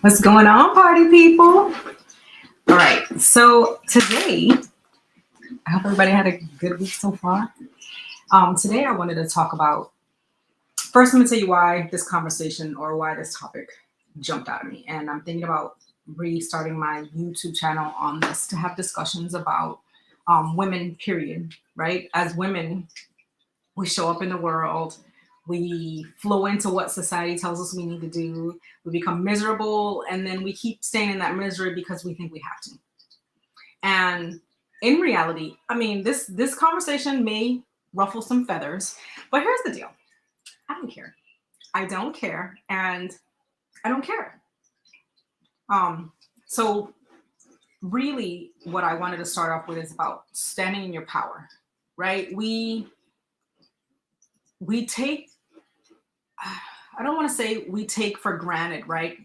What's going on, party people? All right, so today, I hope everybody had a good week so far. Today, I wanted to talk about first, let me tell you why this conversation or why this topic jumped out at me. And I'm thinking about restarting my YouTube channel on this to have discussions about women, period, right? As women, we show up in the world, we flow into what society tells us we need to do, we become miserable, and then we keep staying in that misery because we think we have to. And in reality, I mean, this conversation may ruffle some feathers, but here's the deal. I don't care. I don't care, and I don't care. So really what I wanted to start off with is about standing in your power, right? We take I don't want to say we take for granted, right?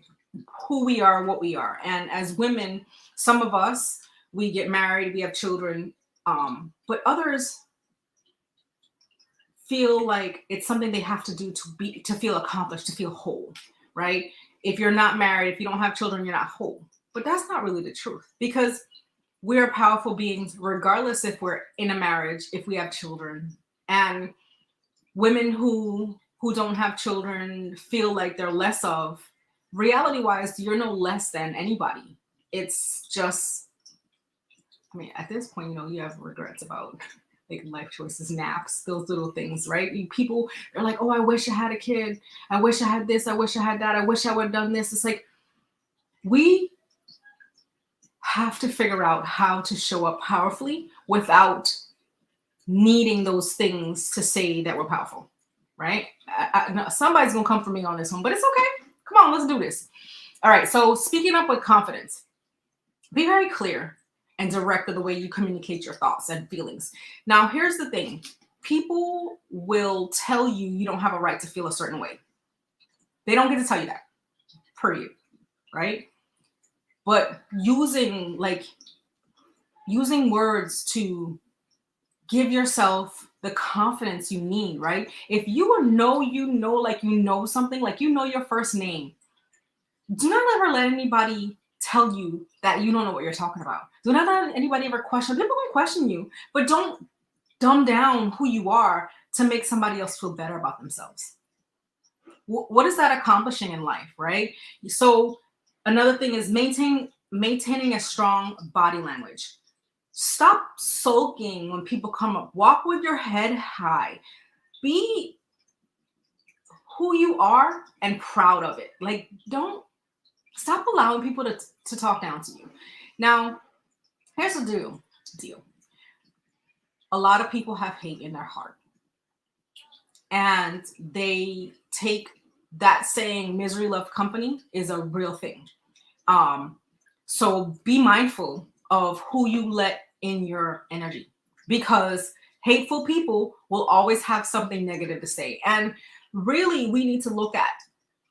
Who we are, what we are. And as women, some of us, we get married, we have children, but others feel like it's something they have to do to feel accomplished, to feel whole, right? If you're not married, if you don't have children, you're not whole. But that's not really the truth because we're powerful beings, regardless if we're in a marriage, if we have children. And women who don't have children feel like they're less of. Reality wise, you're no less than anybody. It's just, I mean, at this point, you have regrets about like life choices, naps, those little things, right? People are like, oh, I wish I had a kid. I wish I had this. I wish I had that. I wish I would have done this. It's like we have to figure out how to show up powerfully without needing those things to say that we're powerful, right? No, somebody's gonna come for me on this one, but it's okay. Come on, let's do this. All right, so speaking up with confidence, be very clear and direct with the way you communicate your thoughts and feelings. Now, here's the thing. People will tell you you don't have a right to feel a certain way. They don't get to tell you that, period, right? But using words to give yourself the confidence you need, right? If you know something, like you know your first name, do not ever let anybody tell you that you don't know what you're talking about. Do not let anybody ever question. People will question you, but don't dumb down who you are to make somebody else feel better about themselves. What is that accomplishing in life, right? So another thing is maintaining a strong body language. Stop sulking when people come up. Walk with your head high. Be who you are and proud of it. Like, don't stop allowing people to talk down to you. Now, here's the deal. A lot of people have hate in their heart. And they take that saying misery love company is a real thing. So be mindful of who you let in your energy because hateful people will always have something negative to say. And really, we need to look at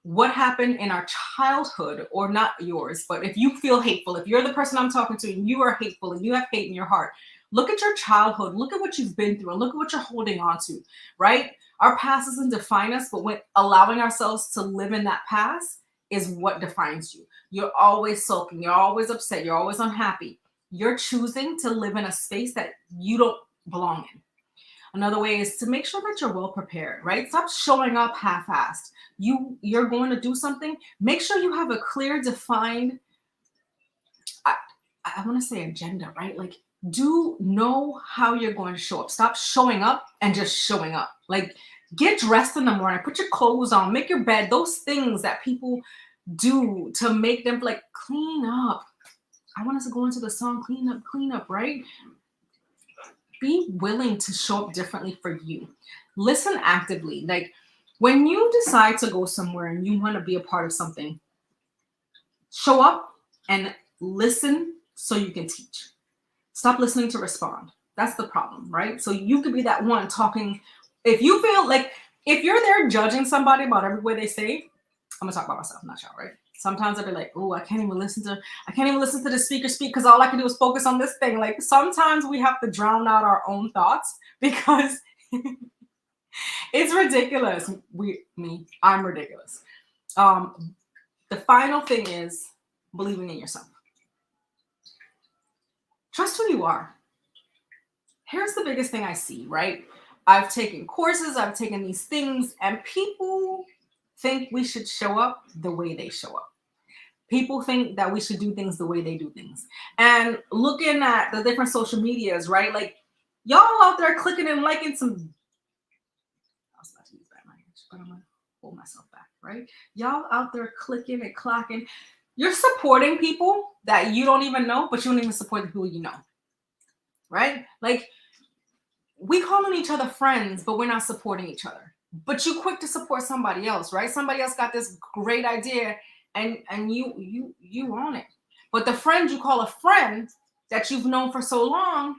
what happened in our childhood, or not yours, but if you feel hateful, if you're the person I'm talking to and you are hateful and you have hate in your heart, look at your childhood, look at what you've been through, and look at what you're holding on to, right? Our past doesn't define us, but when allowing ourselves to live in that past is what defines you. You're always sulking, you're always upset, you're always unhappy. You're choosing to live in a space that you don't belong in. Another way is to make sure that you're well prepared, right? Stop showing up half-assed. You're going to do something. Make sure you have a clear, defined, I want to say agenda, right? Like, do know how you're going to show up. Stop showing up and just showing up. Like, get dressed in the morning, put your clothes on, make your bed. Those things that people do to make them like clean up. I want us to go into the song clean up, right? Be willing to show up differently for you. Listen actively. Like when you decide to go somewhere and you want to be a part of something, show up and listen so you can teach. Stop listening to respond. That's the problem, right? So you could be that one talking. If you feel like if you're there judging somebody about every way they say, I'm gonna talk about myself, not y'all, right? Sometimes I'll be like, oh, I can't even listen to the speaker speak because all I can do is focus on this thing. Like sometimes we have to drown out our own thoughts because it's ridiculous. I'm ridiculous. The final thing is believing in yourself. Trust who you are. Here's the biggest thing I see, right? I've taken courses, I've taken these things, and people think we should show up the way they show up. People think that we should do things the way they do things. And looking at the different social medias, right? Like, y'all out there clicking and liking some. I was about to use that language, but I'm gonna hold myself back, right? Y'all out there clicking and clocking. You're supporting people that you don't even know, but you don't even support the people you know, right? Like, we calling each other friends, but we're not supporting each other. But you quick to support somebody else, right? Somebody else got this great idea, and you own it. But the friend you call a friend that you've known for so long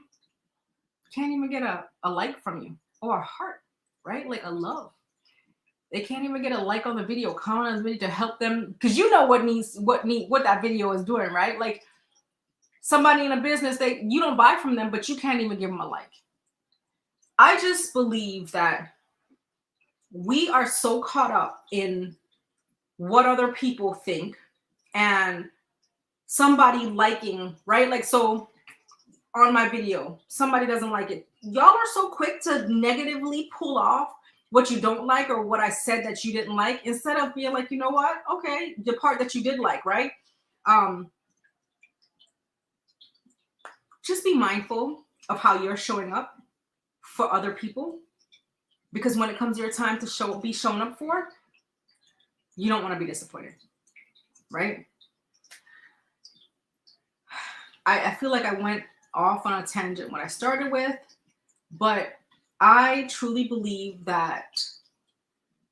can't even get a like from you or a heart, right? Like a love. They can't even get a like on the video, comment on the video to help them, because you know what that video is doing, right? Like somebody in a business, you don't buy from them, but you can't even give them a like. I just believe that we are so caught up in what other people think and somebody liking, right? Like, so on my video, somebody doesn't like it. Y'all are so quick to negatively pull off what you don't like or what I said that you didn't like, instead of being like, you know what? Okay, the part that you did like, right? Just be mindful of how you're showing up for other people, because when it comes your time to be shown up for, you don't want to be disappointed, right? I feel like I went off on a tangent when I started with, but I truly believe that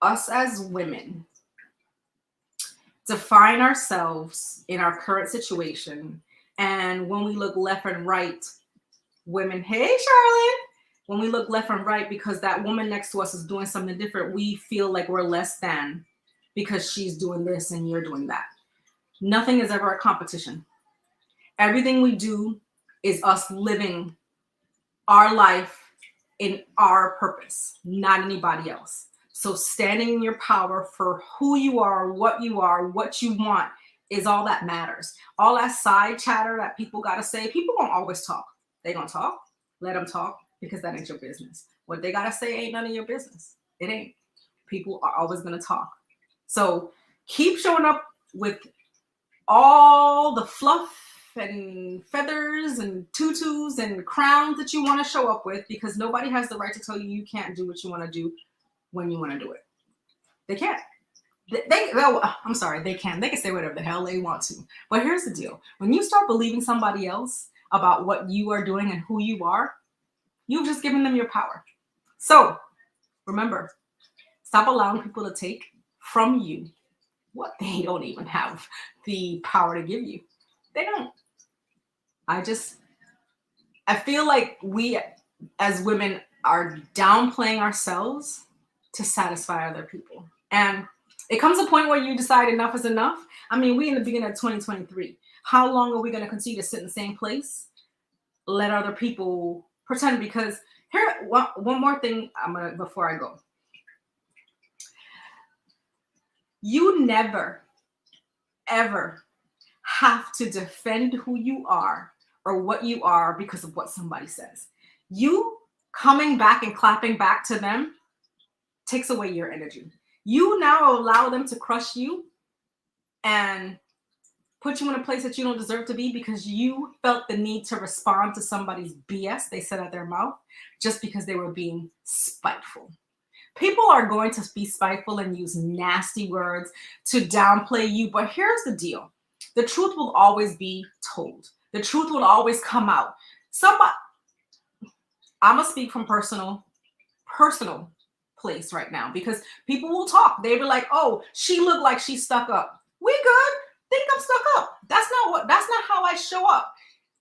us as women define ourselves in our current situation. And when we look left and right, women, hey, Charlotte, when we look left and right because that woman next to us is doing something different, we feel like we're less than because she's doing this and you're doing that. Nothing is ever a competition. Everything we do is us living our life in our purpose, not anybody else. So standing in your power for who you are, what you want is all that matters. All that side chatter that people got to say, people won't always talk. They gonna talk, let them talk, because that ain't your business. What they got to say ain't none of your business. It ain't. People are always gonna talk. So keep showing up with all the fluff and feathers and tutus and crowns that you want to show up with, because nobody has the right to tell you you can't do what you want to do when you want to do it. They can't. I'm sorry, they can. They can say whatever the hell they want to. But here's the deal. When you start believing somebody else about what you are doing and who you are, you've just given them your power. So remember, stop allowing people to take from you what they don't even have the power to give you. They don't. I feel like we as women are downplaying ourselves to satisfy other people. And it comes a point where you decide enough is enough. I mean, we in the beginning of 2023. How long are we going to continue to sit in the same place? Let other people pretend? Because here, one more thing before I go. You never, ever have to defend who you are or what you are because of what somebody says. You coming back and clapping back to them takes away your energy. You now allow them to crush you and put you in a place that you don't deserve to be because you felt the need to respond to somebody's BS they said out their mouth just because they were being spiteful. People are going to be spiteful and use nasty words to downplay you, but here's the deal. The truth will always be told. The truth will always come out. I'm going to speak from personal place right now, because people will talk. They be like, oh, she looked like she stuck up. We good. Think I'm stuck up. That's not how I show up.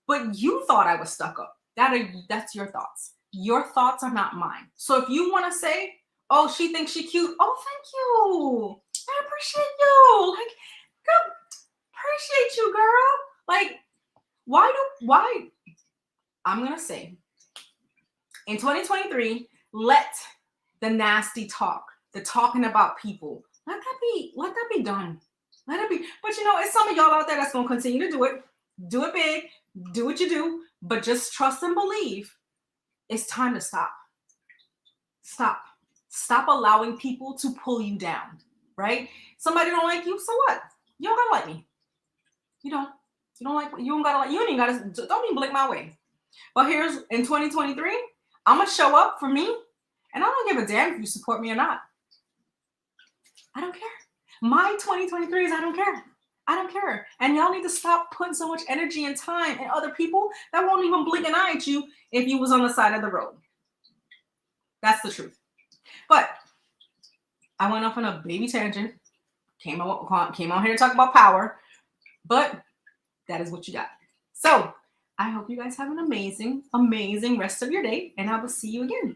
But you thought I was stuck up. That's your thoughts. Your thoughts are not mine. So if you want to say, oh, she thinks she cute. Oh, thank you. I appreciate you. Like, girl, appreciate you, girl. Like, why? I'm going to say, in 2023, let the nasty talk, the talking about people, let that be done. Let it be. But it's some of y'all out there that's gonna continue to do it. Do it big. Do what you do. But just trust and believe. It's time to stop. Stop. Stop allowing people to pull you down. Right? Somebody don't like you. So what? You don't gotta like me. You don't. You don't like. You don't gotta like. You ain't even gotta. Don't even blink my way. But here's in 2023. I'm gonna show up for me, and I don't give a damn if you support me or not. I don't care. My 2023 is I don't care. I don't care. And y'all need to stop putting so much energy and time in other people that won't even blink an eye at you if you was on the side of the road. That's the truth. But I went off on a baby tangent. Came on here to talk about power. But that is what you got. So I hope you guys have an amazing, amazing rest of your day. And I will see you again.